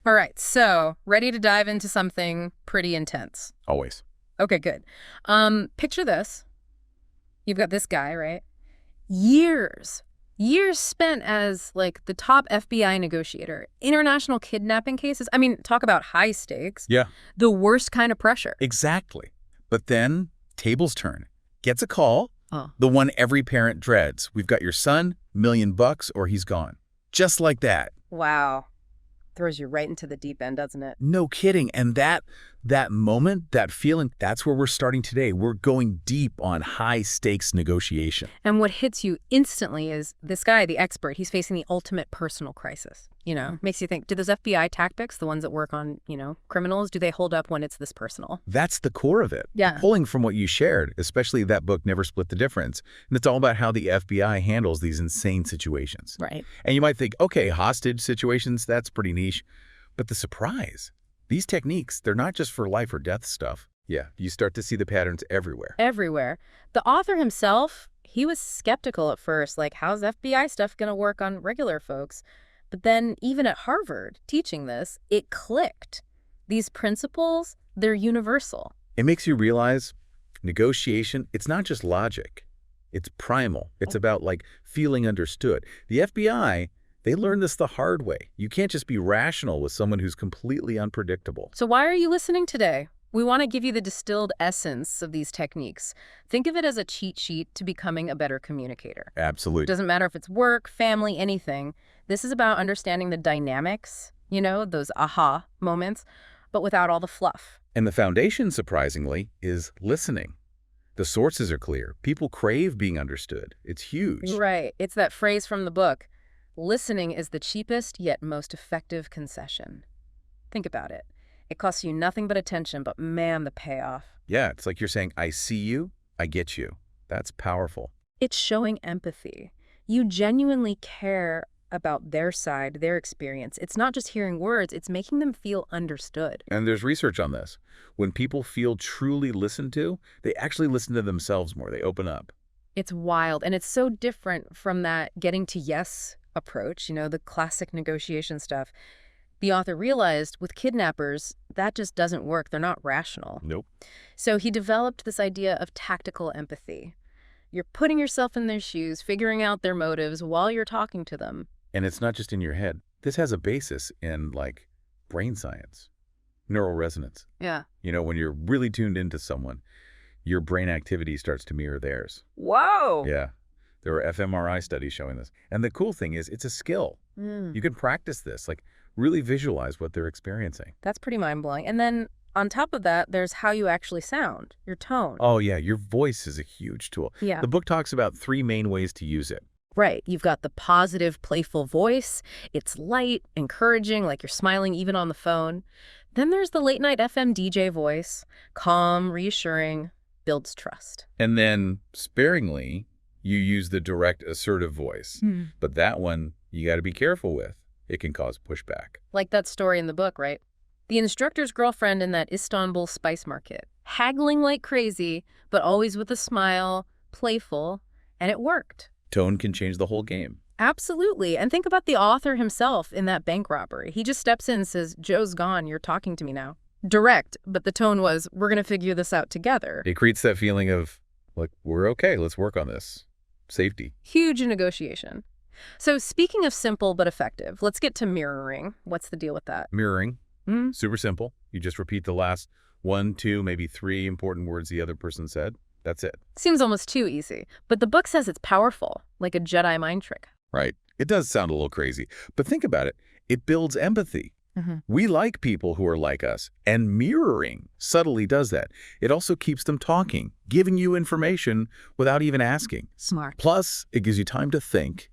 All right, so ready to dive into something pretty intense. Always. Okay, good. Picture this. You've got this guy, right? Years spent as, like, the top FBI negotiator. International kidnapping cases. I mean, talk about high stakes. Yeah. The worst kind of pressure. Exactly. But then, tables turn. Gets a call, Oh. the one every parent dreads. We've got your son, $1 million bucks, or he's gone. Just like that. Wow. Throws you right into the deep end, doesn't it? No kidding. And that moment, that feeling, that's where we're starting today. We're going deep on high-stakes negotiation. And what hits you instantly is this guy, the expert, he's facing the ultimate personal crisis. You know, makes you think, do those FBI tactics, the ones that work on, criminals, do they hold up when it's this personal? That's the core of it. Yeah. Pulling from what you shared, especially that book, Never Split the Difference. And it's all about how the FBI handles these insane situations. Right. And you might think, okay, hostage situations, that's pretty niche. But the surprise, these techniques, they're not just for life or death stuff. Yeah, you start to see the patterns everywhere. Everywhere. The author himself, he was skeptical at first, like, how's FBI stuff going to work on regular folks? But then even at Harvard, teaching this, it clicked. These principles, they're universal. It makes you realize negotiation, it's not just logic. It's primal. It's about, like, feeling understood. The FBI, they learned this the hard way. You can't just be rational with someone who's completely unpredictable. So why are you listening today? We want to give you the distilled essence of these techniques. Think of it as a cheat sheet to becoming a better communicator. Absolutely. Doesn't matter if it's work, family, anything. This is about understanding the dynamics, those aha moments, but without all the fluff. And the foundation, surprisingly, is listening. The sources are clear. People crave being understood. It's huge. Right. It's that phrase from the book. Listening is the cheapest yet most effective concession. Think about it. It costs you nothing but attention, but man, the payoff. Yeah, it's like you're saying, I see you, I get you. That's powerful. It's showing empathy. You genuinely care about their side, their experience. It's not just hearing words, it's making them feel understood. And there's research on this. When people feel truly listened to, they actually listen to themselves more. They open up. It's wild, and it's so different from that getting to yes approach, the classic negotiation stuff. The author realized with kidnappers, that just doesn't work. They're not rational. Nope. So he developed this idea of tactical empathy. You're putting yourself in their shoes, figuring out their motives while you're talking to them. And it's not just in your head. This has a basis in, like, brain science, neural resonance. Yeah. When you're really tuned into someone, your brain activity starts to mirror theirs. Whoa! Yeah. There are fMRI studies showing this. And the cool thing is, it's a skill. You can practice this, like, really visualize what they're experiencing. That's pretty mind-blowing. And then on top of that, there's how you actually sound, your tone. Oh, yeah. Your voice is a huge tool. Yeah. The book talks about 3 main ways to use it. Right. You've got the positive, playful voice. It's light, encouraging, like you're smiling even on the phone. Then there's the late-night FM DJ voice. Calm, reassuring, builds trust. And then, sparingly, you use the direct, assertive voice. But that one, you got to be careful with. It can cause pushback. Like that story in the book, right? The instructor's girlfriend in that Istanbul spice market. Haggling like crazy, but always with a smile, playful, and it worked. Tone can change the whole game. Absolutely. And think about the author himself in that bank robbery. He just steps in and says, Joe's gone, you're talking to me now. Direct, but the tone was, we're going to figure this out together. It creates that feeling of, like, we're okay, let's work on this. Safety. Huge negotiation. So speaking of simple but effective, let's get to mirroring. What's the deal with that? Mirroring. Super simple. You just repeat the last 1, 2, maybe 3 important words the other person said. That's it. Seems almost too easy. But the book says it's powerful, like a Jedi mind trick. Right. It does sound a little crazy. But think about it. It builds empathy. We like people who are like us, and mirroring subtly does that. It also keeps them talking, giving you information without even asking. Smart. Plus, it gives you time to think,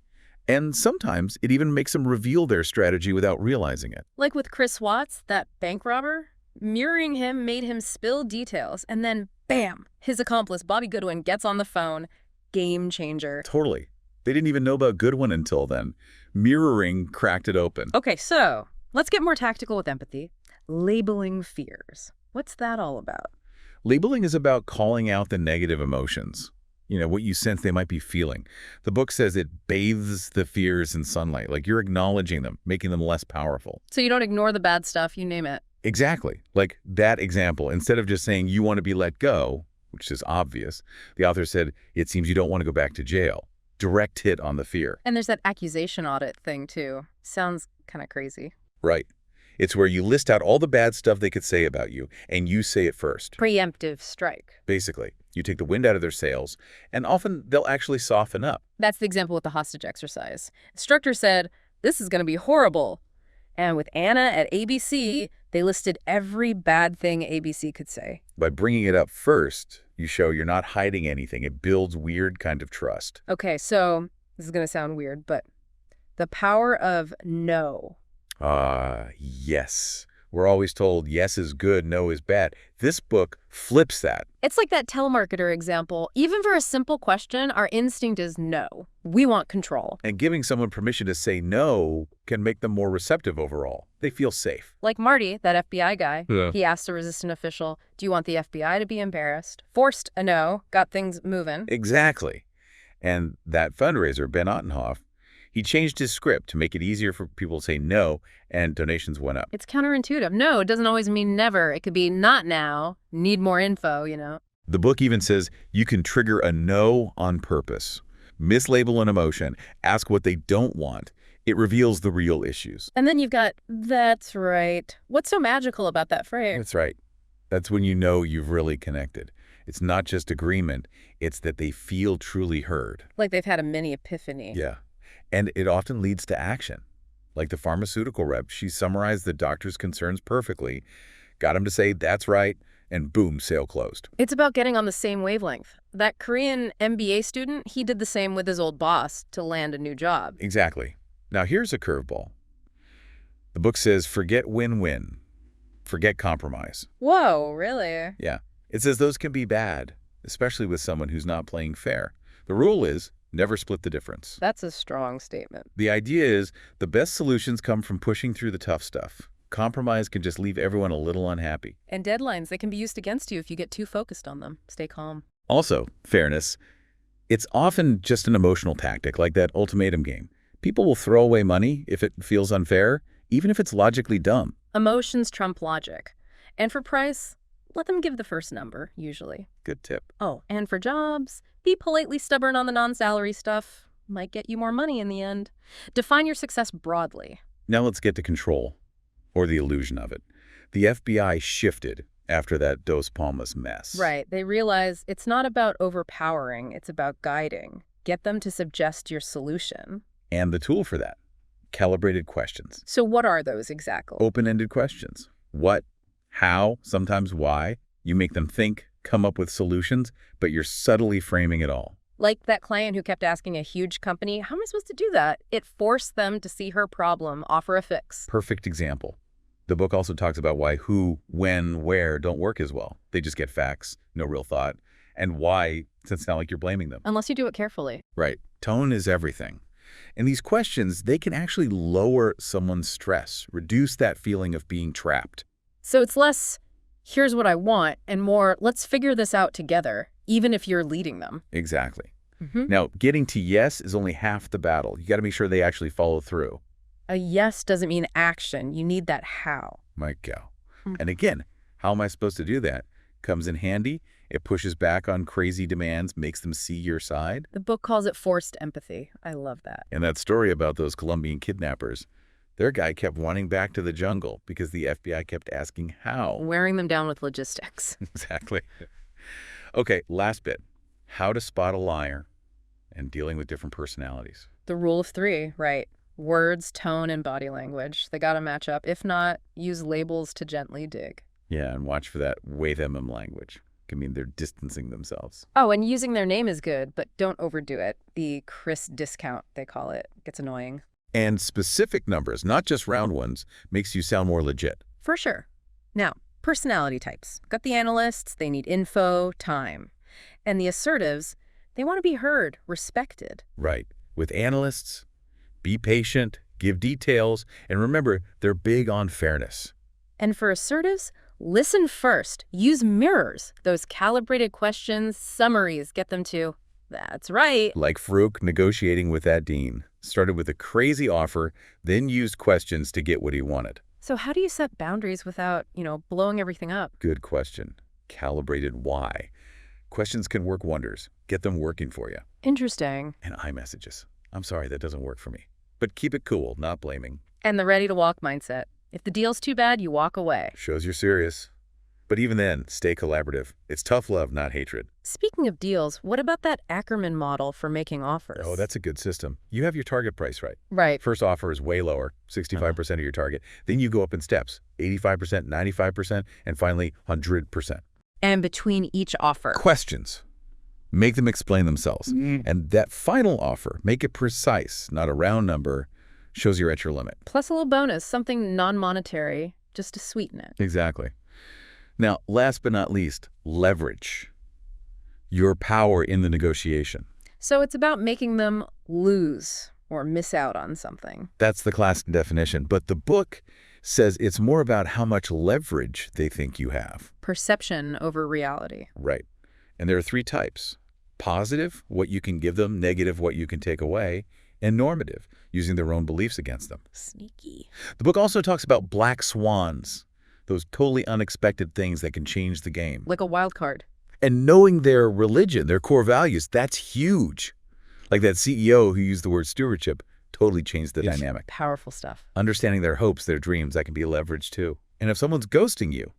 and sometimes it even makes them reveal their strategy without realizing it. Like with Chris Voss, that bank robber, mirroring him made him spill details, and then, bam, his accomplice, Bobby Goodwin, gets on the phone. Game changer. Totally. They didn't even know about Goodwin until then. Mirroring cracked it open. Okay, so let's get more tactical with empathy. Labeling fears. What's that all about? Labeling is about calling out the negative emotions. what you sense they might be feeling. The book says it bathes the fears in sunlight, like you're acknowledging them, making them less powerful. So you don't ignore the bad stuff, you name it. Exactly. Like that example, instead of just saying you want to be let go, which is obvious, the author said, it seems you don't want to go back to jail. Direct hit on the fear. And there's that accusation audit thing, too. Sounds kind of crazy. Right. It's where you list out all the bad stuff they could say about you, and you say it first. Preemptive strike. Basically, you take the wind out of their sails, and often they'll actually soften up. That's the example with the hostage exercise. Instructor said, this is going to be horrible. And with Anna at ABC, they listed every bad thing ABC could say. By bringing it up first, you show you're not hiding anything. It builds weird kind of trust. Okay, so this is going to sound weird, but the power of no. Yes. We're always told yes is good, no is bad. This book flips that. It's like that telemarketer example. Even for a simple question, our instinct is no. We want control. And giving someone permission to say no can make them more receptive overall. They feel safe. Like Marty, that FBI guy. Yeah. He asked a resistant official, do you want the FBI to be embarrassed? Forced a no, got things moving. Exactly. And that fundraiser, Ben Ottenhoff, he changed his script to make it easier for people to say no, and donations went up. It's counterintuitive. No, it doesn't always mean never. It could be not now, need more info, The book even says you can trigger a no on purpose. Mislabel an emotion, ask what they don't want. It reveals the real issues. And then you've got, that's right. What's so magical about that phrase? That's right. That's when you know you've really connected. It's not just agreement, it's that they feel truly heard. Like they've had a mini epiphany. Yeah. And it often leads to action. Like the pharmaceutical rep, she summarized the doctor's concerns perfectly, got him to say, that's right, and boom, sale closed. It's about getting on the same wavelength. That Korean MBA student, he did the same with his old boss to land a new job. Exactly. Now here's a curveball. The book says, forget win-win. Forget compromise. Whoa, really? Yeah. It says those can be bad, especially with someone who's not playing fair. The rule is, never split the difference. That's a strong statement. The idea is the best solutions come from pushing through the tough stuff. Compromise can just leave everyone a little unhappy. And deadlines, they can be used against you if you get too focused on them. Stay calm. Also, fairness. It's often just an emotional tactic, like that ultimatum game. People will throw away money if it feels unfair, even if it's logically dumb. Emotions trump logic. And for price, let them give the first number, usually. Good tip. Oh, and for jobs, be politely stubborn on the non-salary stuff. Might get you more money in the end. Define your success broadly. Now let's get to control, or the illusion of it. The FBI shifted after that Dos Palmas mess. Right. They realize it's not about overpowering, it's about guiding. Get them to suggest your solution. And the tool for that, calibrated questions. So what are those exactly? Open-ended questions. What, how, sometimes why. You make them think, come up with solutions, but you're subtly framing it all. Like that client who kept asking a huge company, how am I supposed to do that? It forced them to see her problem, offer a fix. Perfect example. The book also talks about why who, when, where don't work as well. They just get facts, no real thought. And why, doesn't sound like you're blaming them. Unless you do it carefully. Right. Tone is everything. And these questions, they can actually lower someone's stress, reduce that feeling of being trapped. So it's less, here's what I want, and more, let's figure this out together, even if you're leading them. Exactly. Now, getting to yes is only half the battle. You got to make sure they actually follow through. A yes doesn't mean action. You need that how. Might go. And again, how am I supposed to do that? Comes in handy. It pushes back on crazy demands, makes them see your side. The book calls it forced empathy. I love that. And that story about those Colombian kidnappers, their guy kept wanting back to the jungle because the FBI kept asking how. Wearing them down with logistics. Exactly. Okay, last bit. How to spot a liar and dealing with different personalities. The rule of three, right? Words, tone, and body language. They got to match up. If not, use labels to gently dig. Yeah, and watch for that wave MM language. Can mean they're distancing themselves. Oh, and using their name is good, but don't overdo it. The Chris discount, they call it, gets annoying. And specific numbers, not just round ones, makes you sound more legit. For sure. Now, personality types. Got the analysts, they need info, time. And the assertives, they want to be heard, respected. Right. With analysts, be patient, give details, and remember, they're big on fairness. And for assertives, listen first. Use mirrors. Those calibrated questions, summaries, get them to That's right. Like Farouk negotiating with that dean. Started with a crazy offer, then used questions to get what he wanted. So how do you set boundaries without, blowing everything up? Good question. Calibrated why. Questions can work wonders. Get them working for you. Interesting. And iMessages. I'm sorry, that doesn't work for me. But keep it cool, not blaming. And the ready-to-walk mindset. If the deal's too bad, you walk away. Shows you're serious. But even then, stay collaborative. It's tough love, not hatred. Speaking of deals, what about that Ackerman model for making offers? Oh, that's a good system. You have your target price right. Right. First offer is way lower, 65% of your target. Then you go up in steps, 85%, 95%, and finally 100%. And between each offer. Questions. Make them explain themselves. And that final offer, make it precise, not a round number, shows you're at your limit. Plus a little bonus, something non-monetary, just to sweeten it. Exactly. Now, last but not least, leverage your power in the negotiation. So it's about making them lose or miss out on something. That's the classic definition. But the book says it's more about how much leverage they think you have. Perception over reality. Right. And there are 3 types. Positive, what you can give them, negative, what you can take away, and normative, using their own beliefs against them. Sneaky. The book also talks about black swans, those totally unexpected things that can change the game. Like a wild card. And knowing their religion, their core values, that's huge. Like that CEO who used the word stewardship totally changed the dynamic. Powerful stuff. Understanding their hopes, their dreams, that can be leverage too. And if someone's ghosting you,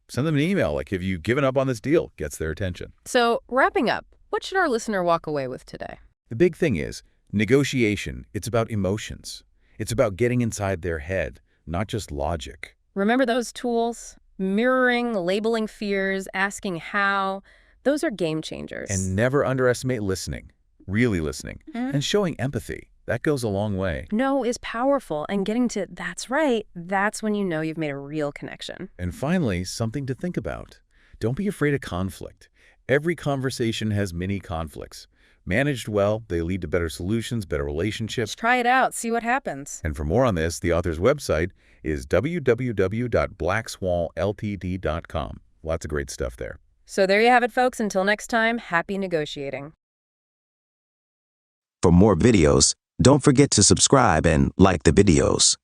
send them an email like, have you given up on this deal? Gets their attention. So wrapping up, what should our listener walk away with today? The big thing is, negotiation, it's about emotions. It's about getting inside their head, not just logic. Remember those tools? Mirroring, labeling fears, asking how. Those are game changers. And never underestimate listening, really listening, and showing empathy. That goes a long way. No is powerful, and getting to that's right, that's when you know you've made a real connection. And finally, something to think about. Don't be afraid of conflict. Every conversation has many conflicts. Managed well, they lead to better solutions, better relationships. Just try it out, see what happens. And for more on this, the author's website is www.blackswallltd.com. Lots of great stuff there. So there you have it, folks. Until next time, happy negotiating. For more videos, don't forget to subscribe and like the videos.